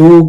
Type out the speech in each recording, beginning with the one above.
2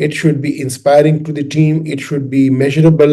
it should be inspiring to the team, it should be measurable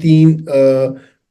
3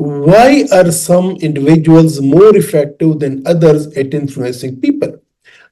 why are some individuals more effective than others at influencing people?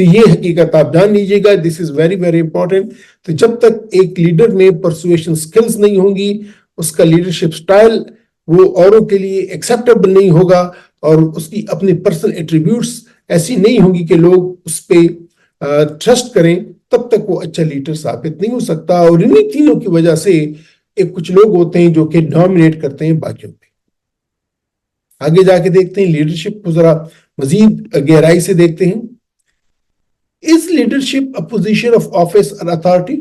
تو یہ حقیقت آپ جان لیجیے گا. دس is very very important. تو جب تک ایک لیڈر میں پرسویشن سکلز نہیں ہوں گی, اس کا لیڈرشپ سٹائل وہ اوروں کے لیے ایکسیپٹیبل نہیں ہوگا, اور اس کی اپنی پرسنل ایٹریبیوٹس ایسی نہیں ہوں گی کہ لوگ اس پہ ٹرسٹ کریں, تب تک وہ اچھا لیڈر ثابت نہیں ہو سکتا. اور انہیں تینوں کی وجہ سے ایک کچھ لوگ ہوتے ہیں جو کہ ڈومینیٹ کرتے ہیں باقیوں پہ. آگے جا کے دیکھتے ہیں لیڈرشپ کو ذرا مزید گہرائی سے دیکھتے ہیں. Is leadership a position of office or authority?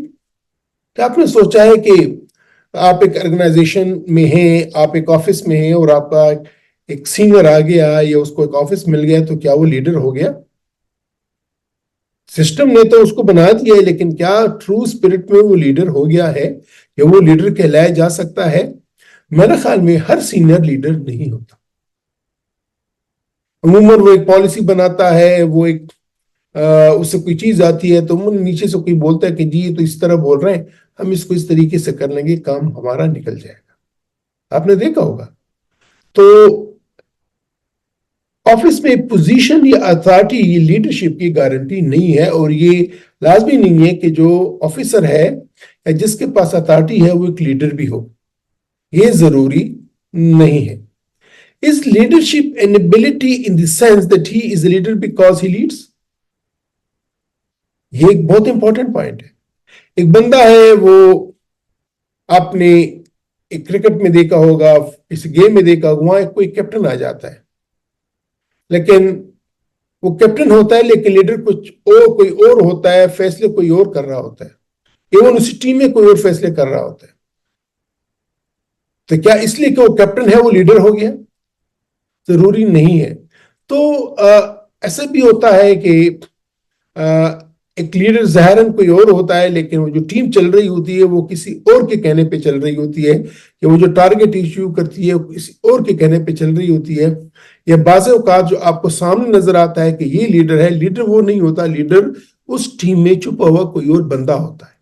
کیا آپ نے سوچا ہے کہ آپ ایک آرگنائزیشن میں ہیں, آپ ایک آفس میں ہیں, اور آپ کا ایک سینئر آ گیا یا اس کو ایک آفس مل گیا, تو کیا وہ لیڈر ہو گیا؟ سسٹم نے تو اس کو بنا دیا ہے, لیکن کیا ٹرو اسپرٹ میں وہ لیڈر ہو گیا ہے یا وہ لیڈر کہلایا جا سکتا ہے؟ میرے خیال میں ہر سینئر لیڈر نہیں ہوتا. عموماً وہ ایک پالیسی بناتا ہے, وہ ایک اس سے کوئی چیز آتی ہے تو نیچے سے کوئی بولتا ہے کہ جی یہ تو اس طرح بول رہے ہیں, ہم اس کو اس طریقے سے کر لیں گے, کام ہمارا نکل جائے گا. آپ نے دیکھا ہوگا. تو آفس میں پوزیشن یا اتھارٹی, یہ لیڈرشپ کی گارنٹی نہیں ہے, اور یہ لازمی نہیں ہے کہ جو آفیسر ہے یا جس کے پاس اتھارٹی ہے وہ ایک لیڈر بھی ہو. یہ ضروری نہیں ہے. Is leadership an ability in the sense that he is a leader because he leads? یہ ایک بہت امپورٹنٹ پوائنٹ ہے. ایک بندہ ہے, وہ آپ نے ایک کرکٹ میں دیکھا ہوگا, اس گیم میں دیکھا ہوگا, وہاں کوئی کیپٹن آ جاتا ہے, لیکن وہ کیپٹن ہوتا ہے لیکن لیڈر کچھ اور کوئی اور ہوتا ہے, فیصلے کوئی اور کر رہا ہوتا ہے, ایون اسی ٹیم میں کوئی اور فیصلے کر رہا ہوتا ہے. تو کیا اس لیے کہ وہ کیپٹن ہے وہ لیڈر ہو گیا؟ ضروری نہیں ہے. تو ایسا بھی ہوتا ہے کہ ایک لیڈر ظاہراً کوئی اور ہوتا ہے, لیکن وہ جو ٹیم چل رہی ہوتی ہے وہ کسی اور کے کہنے پہ چل رہی ہوتی ہے, کہ وہ جو ٹارگٹ ایشو کرتی ہے وہ کسی اور کے کہنے پہ چل رہی ہوتی ہے. یا بعض اوقات جو آپ کو سامنے نظر آتا ہے کہ یہ لیڈر ہے, لیڈر وہ نہیں ہوتا, لیڈر اس ٹیم میں چھپا ہوا کوئی اور بندہ ہوتا ہے.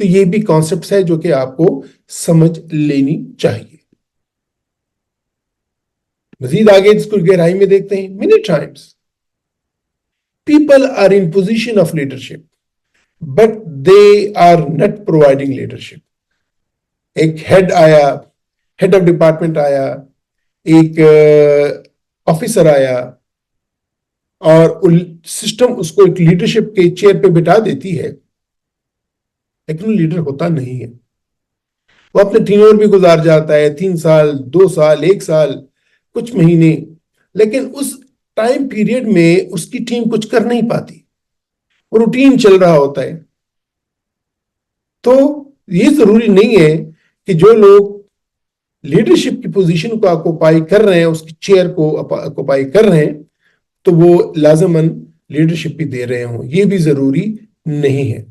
تو یہ بھی کانسیپٹس ہے جو کہ آپ کو سمجھ لینی چاہیے. مزید آگے اس کو گہرائی میں دیکھتے ہیں. many times people are in position of leadership but they are not providing leadership. ایک ہیڈ آیا, ہیڈ آف ڈپارٹمنٹ آیا, ایک آفیسر آیا, اور سسٹم اس کو ایک لیڈرشپ کے چیئر پہ بٹھا دیتی ہے, لیکن وہ لیڈر ہوتا نہیں ہے. وہ اپنے ٹینور بھی گزار جاتا ہے, 3 سال 2 سال 1 سال کچھ مہینے, لیکن اس ٹائم پیریڈ میں اس کی ٹیم کچھ کر نہیں پاتی, وہ روٹین چل رہا ہوتا ہے. تو یہ ضروری نہیں ہے کہ جو لوگ لیڈرشپ کی پوزیشن کو آکوپائی کر رہے ہیں, اس کی چیئر کو آکوپائی کر رہے ہیں, تو وہ لازماً لیڈرشپ بھی دے رہے ہوں, یہ بھی ضروری نہیں ہے.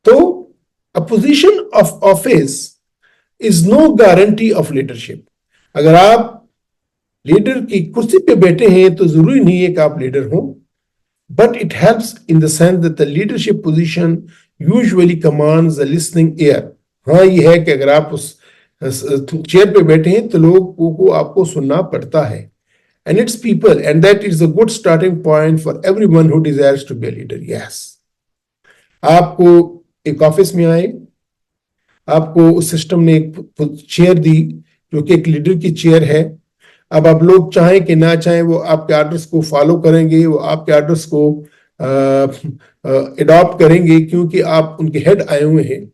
تو a position of office is no guarantee of leadership. اگر آپ لیڈر کی کرسی پہ بیٹھے ہیں تو ضروری نہیں ہے کہ آپ لیڈر ہوں, but it helps in the sense that the leadership position usually commands a listening ear. ہاں یہ ہے کہ اگر آپ اس چیئر پہ بیٹھے ہیں تو لوگوں کو آپ کو سننا پڑتا ہے, and its people, and that is a good starting point for everyone who desires to be a leader. Yes, آپ کو ایک آفس میں آئے, آپ کو اس سسٹم نے ایک چیئر دی جو کہ ایک لیڈر کی چیئر ہے. اب آپ لوگ چاہیں کہ نہ چاہیں وہ آپ کے آرڈرز کو فالو کریں گے, وہ آپ کے آرڈرز کو اڈاپٹ کریں گے کیونکہ آپ ان کے ہیڈ آئے ہوئے ہیں.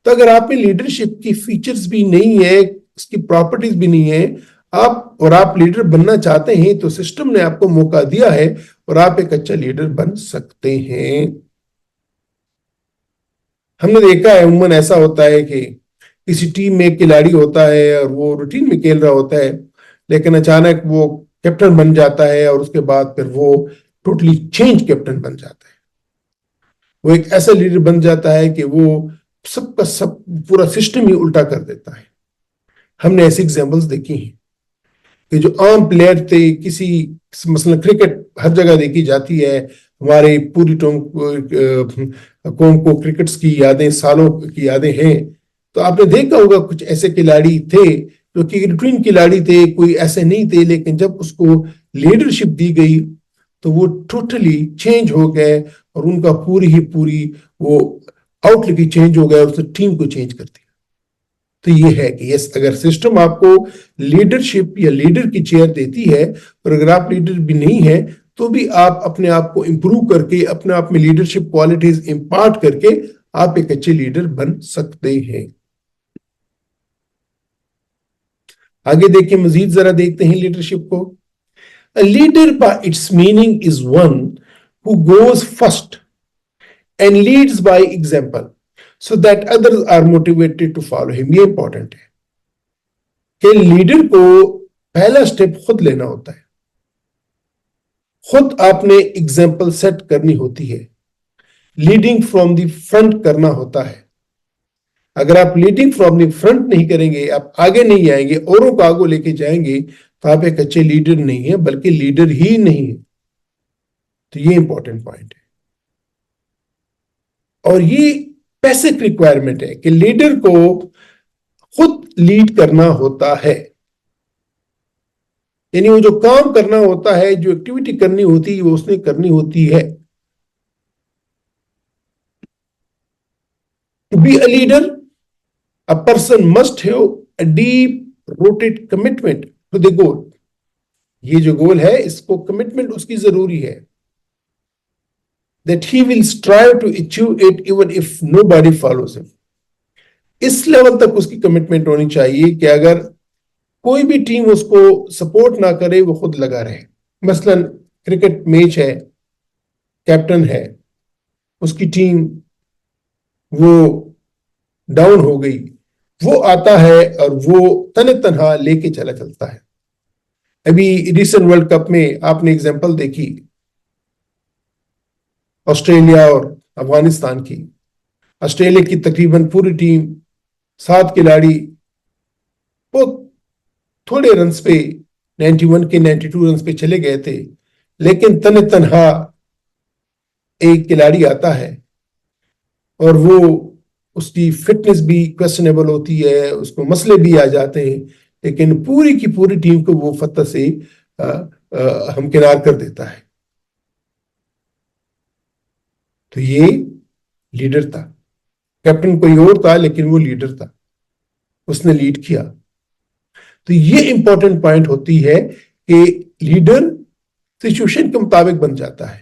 تو اگر آپ میں لیڈرشپ کی فیچرز بھی نہیں ہے, اس کی پراپرٹیز بھی نہیں ہے, آپ لیڈر بننا چاہتے ہیں, تو سسٹم نے آپ کو موقع دیا ہے اور آپ ایک اچھا لیڈر بن سکتے ہیں. ہم نے دیکھا ہے عموماً ایسا ہوتا ہے کہ کسی ٹیم میں ایک کھلاڑی ہوتا ہے اور وہ روٹین میں کھیل رہا ہوتا ہے, لیکن اچانک وہ کیپٹن بن جاتا ہے, اور اس کے بعد پھر وہ ٹوٹلی چینج کیپٹن بن جاتا ہے. وہ ایک ایسا لیڈر بن جاتا ہے کہ وہ سب کا سب پورا سسٹم ہی الٹا کر دیتا ہے. ہم نے ایسی ایگزامپلس دیکھی ہیں کہ جو عام پلیئر تھے, کسی مثلا کرکٹ ہر جگہ دیکھی جاتی ہے, ہمارے پوری قوم کو کرکٹس کی یادیں, سالوں کی یادیں ہیں. تو آپ نے دیکھا ہوگا کچھ ایسے کھلاڑی تھے جو کہ روٹین کھلاڑی تھے, کوئی ایسے نہیں تھے, لیکن جب اس کو لیڈرشپ دی گئی تو وہ ٹوٹلی چینج ہو گئے اور ان کا پوری وہ آؤٹ لک ہی چینج ہو گیا اور اس نے ٹیم کو چینج کر دیا. تو یہ ہے کہ یس اگر سسٹم آپ کو لیڈرشپ یا لیڈر کی چیئر دیتی ہے اور اگر آپ لیڈر بھی نہیں ہے تو بھی آپ اپنے آپ کو امپروو کر کے اپنے آپ میں لیڈرشپ کوالٹیز امپارٹ کر کے آپ ایک اچھے لیڈر بن سکتے ہیں. آگے دیکھیں مزید ذرا دیکھتے ہیں لیڈرشپ کو. A leader by its meaning is one who goes first and leads by example so that others are motivated to follow him. یہ امپورٹنٹ ہے کہ لیڈر کو پہلا سٹیپ خود لینا ہوتا ہے, خود آپ نے ایگزامپل سیٹ کرنی ہوتی ہے, لیڈنگ فرام دی فرنٹ کرنا ہوتا ہے. اگر آپ لیڈنگ فرام دی فرنٹ نہیں کریں گے, آپ آگے نہیں آئیں گے, اوروں کو آگے لے کے جائیں گے تو آپ ایک اچھے لیڈر نہیں ہیں بلکہ لیڈر ہی نہیں ہے. تو یہ امپورٹنٹ پوائنٹ ہے اور یہ بیسک ریکوائرمنٹ ہے کہ لیڈر کو خود لیڈ کرنا ہوتا ہے. یعنی وہ جو کام کرنا ہوتا ہے, جو ایکٹیویٹی کرنی ہوتی ہے وہ اس نے کرنی ہوتی ہے. To be a leader, a person must have a deep-rooted commitment to the goal. یہ جو گول ہے اس کو کمٹمنٹ اس کی ضروری ہے. That he will strive to achieve it even if nobody follows him. اس لیول تک اس کی کمٹمنٹ ہونی چاہیے کہ اگر کوئی بھی ٹیم اس کو سپورٹ نہ کرے وہ خود لگا رہے. مثلا کرکٹ میچ ہے, کیپٹن ہے, اس کی ٹیم وہ ڈاؤن ہو گئی, وہ آتا ہے اور وہ تنہا لے کے چلتا ہے. ابھی ریسنٹ ورلڈ کپ میں آپ نے ایگزامپل دیکھی آسٹریلیا اور افغانستان کی. آسٹریلیا کی تقریباً پوری ٹیم 7 کھلاڑی بہت تھوڑے رنز پہ 91 کے 92 رنز پہ چلے گئے تھے, لیکن تنہا ایک کھلاڑی آتا ہے اور وہ اس کی فٹنس بھی کویسچنیبل ہوتی ہے, اس کو مسئلے بھی آ جاتے ہیں, لیکن پوری کی پوری ٹیم کو وہ فتح سے ہمکنار کر دیتا ہے. تو یہ لیڈر تھا. کیپٹن کوئی اور تھا لیکن وہ لیڈر تھا, اس نے لیڈ کیا. تو یہ امپورٹنٹ پوائنٹ ہوتی ہے کہ لیڈر سچویشن کے مطابق بن جاتا ہے.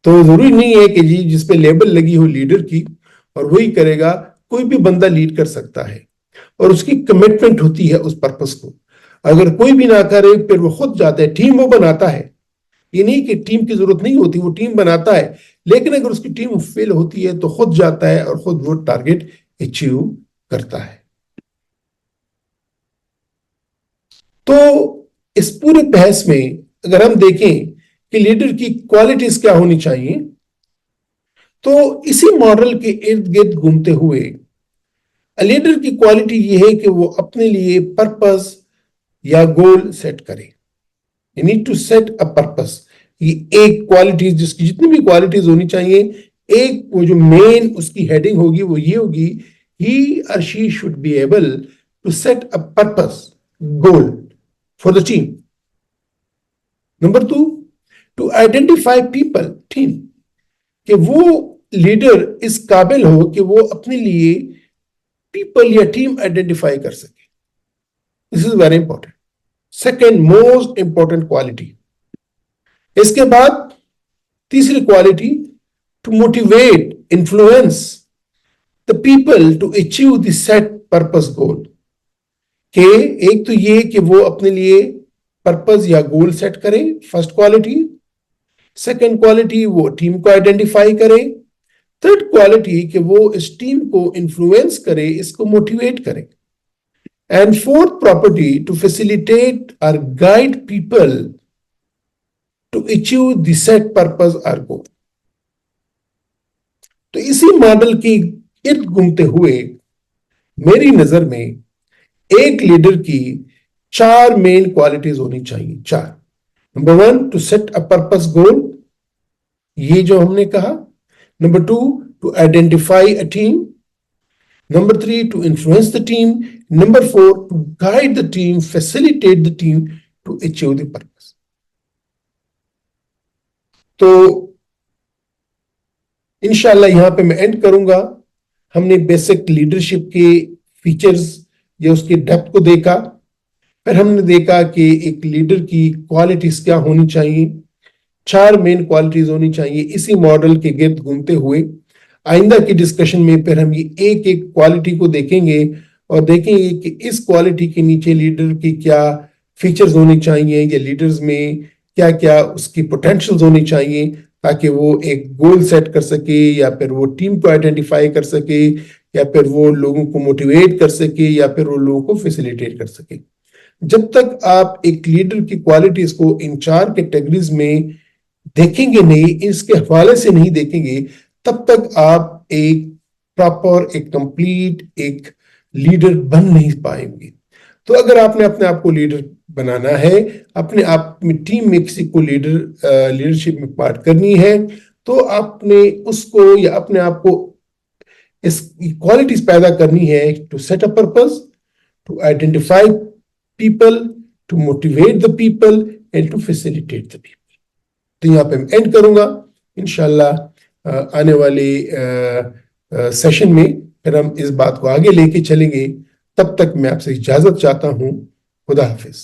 تو ضروری نہیں ہے کہ جس پہ لیبل لگی ہو لیڈر کی اور وہی کرے گا. کوئی بھی بندہ لیڈ کر سکتا ہے اور اس کی کمٹمنٹ ہوتی ہے اس پرپس کو. اگر کوئی بھی نہ کرے پھر وہ خود جاتا ہے, ٹیم وہ بناتا ہے. یہ نہیں کہ ٹیم کی ضرورت نہیں ہوتی, وہ ٹیم بناتا ہے, لیکن اگر اس کی ٹیم فیل ہوتی ہے تو خود جاتا ہے اور خود وہ ٹارگیٹ اچیو کرتا ہے. تو اس پورے بحث میں اگر ہم دیکھیں کہ لیڈر کی کوالٹیز کیا ہونی چاہیے, تو اسی ماڈل کے ارد گرد گھومتے ہوئے لیڈر کی کوالٹی یہ ہے کہ وہ اپنے لیے پرپز یا گول سیٹ کرے. You need to set a purpose. یہ ایک کوالٹیز, جس کی جتنی بھی کوالٹیز ہونی چاہیے, ایک وہ جو مین اس کی ہیڈنگ ہوگی وہ یہ ہوگی, he or she should be able to set a purpose, goal for the team. Number 2, to identify people, team. کہ وہ لیڈر اس قابل ہو کہ وہ اپنے لیے پیپل یا ٹیم آئیڈینٹیفائی کر سکے. This is very important. Second most important quality. اس کے بعد تیسری quality, to motivate, influence the people to achieve the set purpose goal. کہ ایک تو یہ کہ وہ اپنے لیے پرپز یا گول سیٹ کرے, فرسٹ کوالٹی. سیکنڈ کوالٹی وہ ٹیم کو آئیڈینٹیفائی کرے. تھرڈ کوالٹی کہ وہ اس ٹیم کو انفلوئنس کرے, اس کو موٹیویٹ کرے. And fourth property, to facilitate or guide people to achieve the set purpose or goal. تو اسی ماڈل کی ارد گھومتے ہوئے میری نظر میں ایک لیڈر کی 4 مین کوالٹیز ہونی چاہیے. 4. Number 1, to set a purpose goal. یہ جو ہم نے کہا. Number 2, to identify a team. Number 3, to influence the team. Number 4, to guide the team, facilitate the team to achieve the purpose. تو انشاءاللہ یہاں پہ میں اینڈ کروں گا. ہم نے بیسک لیڈرشپ کے فیچرز یا اس کی ڈیپتھ کو دیکھا. پھر ہم نے دیکھا کہ ایک لیڈر کی کوالٹیز کیا ہونی چاہیے. 4 مین کوالٹیز ہونی چاہیے. اسی ماڈل کے گرد گھومتے ہوئے آئندہ کی ڈسکشن میں پھر ہم یہ ایک ایک کوالٹی کو دیکھیں گے اور دیکھیں گے کہ اس کوالٹی کے نیچے لیڈر کی کیا فیچرز ہونی چاہیے یا لیڈرز میں کیا کیا اس کی پوٹینشلز ہونی چاہیے تاکہ وہ ایک گول سیٹ کر سکے یا پھر وہ ٹیم کو آئیڈینٹیفائی کر سکے یا پھر وہ لوگوں کو موٹیویٹ کر سکے یا پھر وہ لوگوں کو فیسیلیٹیٹ کر سکے. جب تک آپ ایک لیڈر کی کوالٹیز کو ان 4 کیٹیگریز میں دیکھیں گے نہیں, اس کے حوالے سے نہیں دیکھیں گے, تب تک آپ ایک پراپر ایک کمپلیٹ ایک لیڈر بن نہیں پائیں گے. تو اگر آپ نے اپنے آپ کو لیڈر بنانا ہے, اپنے آپ میں ٹیم میں کسی کو لیڈرشپ میں پارٹ کرنی ہے, تو آپ نے اس کو یا اپنے آپ کو اس کوالٹیز پیدا کرنی ہے to set a purpose, to identify people, to motivate the people and to facilitate the people. تو یہاں پہ میں اینڈ کروں گا. انشاءاللہ آنے والے سیشن میں پھر ہم اس بات کو آگے لے کے چلیں گے. تب تک میں آپ سے اجازت چاہتا ہوں. خدا حافظ.